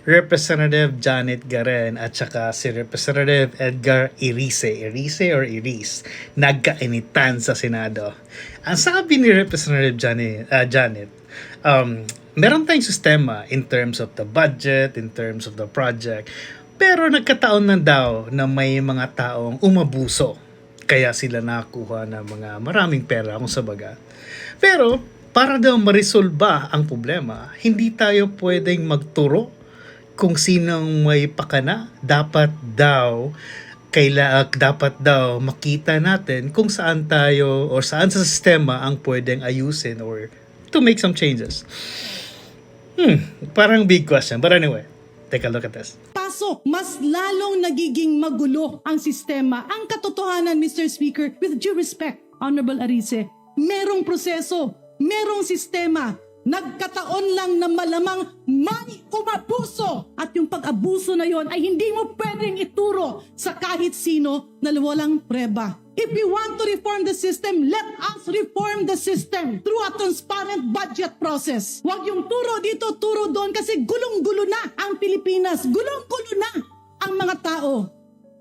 Representative Janet Garen at saka si Representative Edgar Irice or Iris, nagkainitan sa Senado. Ang sabi ni Representative Janet, meron tayong sistema in terms of the budget, in terms of the project, pero nagkataon na daw na may mga taong umabuso. Kaya sila nakakuha ng mga maraming pera kung sa baga. Pero para daw marisolba ang problema, hindi tayo pwedeng magturo kung sinong may pakana. Dapat daw makita natin kung saan tayo or saan sa sistema ang pwedeng ayusin or to make some changes. Parang big question. But anyway, take a look at this. Pasok, mas lalong nagiging magulo ang sistema. Ang katotohanan, Mr. Speaker, with due respect, Honorable Arice, merong proseso, merong sistema. Nagkataon lang na malamang may umabuso. At yung pag-abuso na yon ay hindi mo pwedeng ituro sa kahit sino na walang preba. If we want to reform the system, let us reform the system through a transparent budget process. Huwag yung turo dito, turo doon kasi gulong-gulo na ang Pilipinas. Gulong-gulo na ang mga tao.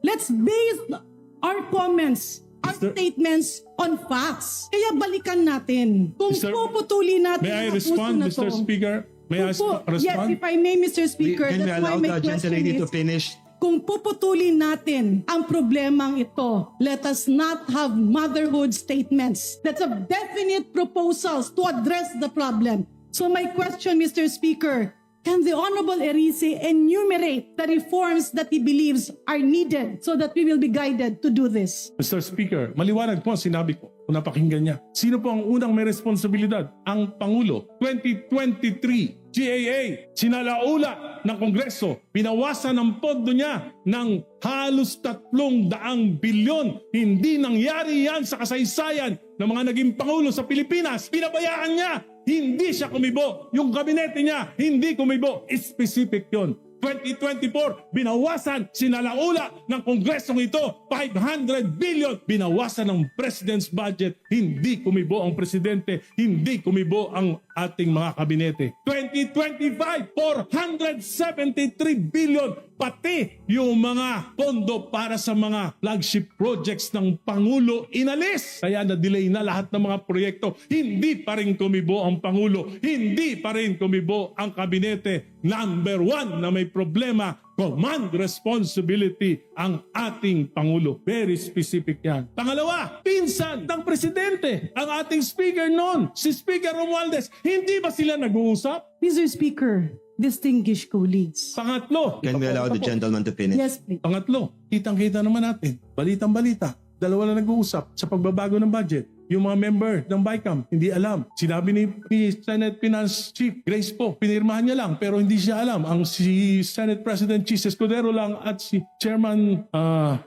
Let's base our comments, our statements on facts. Kaya balikan natin. Kung puputuli natin May I ang respond, puso na Mr. to. Speaker? May I respond? Yes, if I may, Mr. Speaker, Can we that's why allow my the question gentlelady to is, finish? kung puputulin natin ang problemang ito, let us not have motherhood statements. That's a definite proposals to address the problem. So my question, Mr. Speaker, can the Honorable Erice enumerate the reforms that he believes are needed so that we will be guided to do this? Mr. Speaker, maliwanag po ang sinabi ko kung napakinggan niya. Sino po ang unang may responsibilidad? Ang Pangulo. 2023, GAA, sinalaula ng Kongreso, pinawasan ang pondo niya ng halos 300 bilyon. Hindi nangyari yan sa kasaysayan ng mga naging Pangulo sa Pilipinas. Pinabayaan niya. Hindi siya kumibo. Yung kabinete niya, hindi kumibo. Specific yon. 2024, binawasan, sinalaula ng Kongresong ito, 500 billion. Binawasan ng President's budget. Hindi kumibo ang Presidente. Hindi kumibo ang ating mga kabinete. 2025, 473 billion. Pati yung mga pondo para sa mga flagship projects ng Pangulo inalis. Kaya na-delay na lahat ng mga proyekto. Hindi pa rin kumibo ang Pangulo. Hindi pa rin kumibo ang kabinete. Number one na may problema, command responsibility ang ating Pangulo. Very specific yan. Pangalawa, pinsan ng Presidente, ang ating Speaker noon, si Speaker Romualdez. Hindi ba sila nag-uusap? Mr. Speaker, distinguished colleagues. Pangatlo, Can we allow the gentleman to finish? Yes, please. Pangatlo, kitang-kita naman natin. Balitang-balita. Dalawa na nag-uusap sa pagbabago ng budget. Yung mga member ng BICAM, hindi alam. Sinabi ni Senate Finance Chief Grace po, pinirmahan niya lang pero hindi siya alam. Ang si Senate President Chis Escudero lang at si Chairman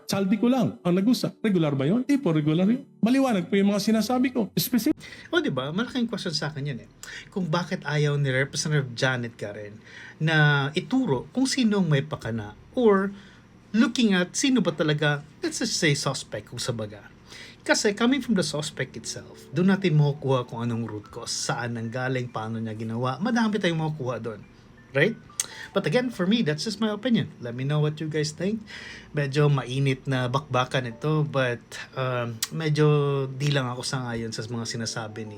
Saldico lang ang nag-usap. Regular ba yun? Hindi po regular yun. Maliwanag po yung mga sinasabi ko. Specific. O diba, malaking question sa akin yan eh. Kung bakit ayaw ni Representative Janet Garen na ituro kung sinong may pakana or looking at sino ba talaga, let's just say suspect kung sa baga. Kasi coming from the suspect itself, doon natin makukuha kung anong root cause, saan nanggaling, paano niya ginawa. Madami tayong makukuha doon. Right? But again, for me, that's just my opinion. Let me know what you guys think. Medyo mainit na bakbakan ito, but medyo di lang ako sangayon sa mga sinasabi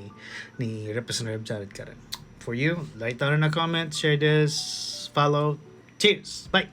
ni Representative Janet Garen. For you, like down in the comments, share this, follow. Cheers! Bye!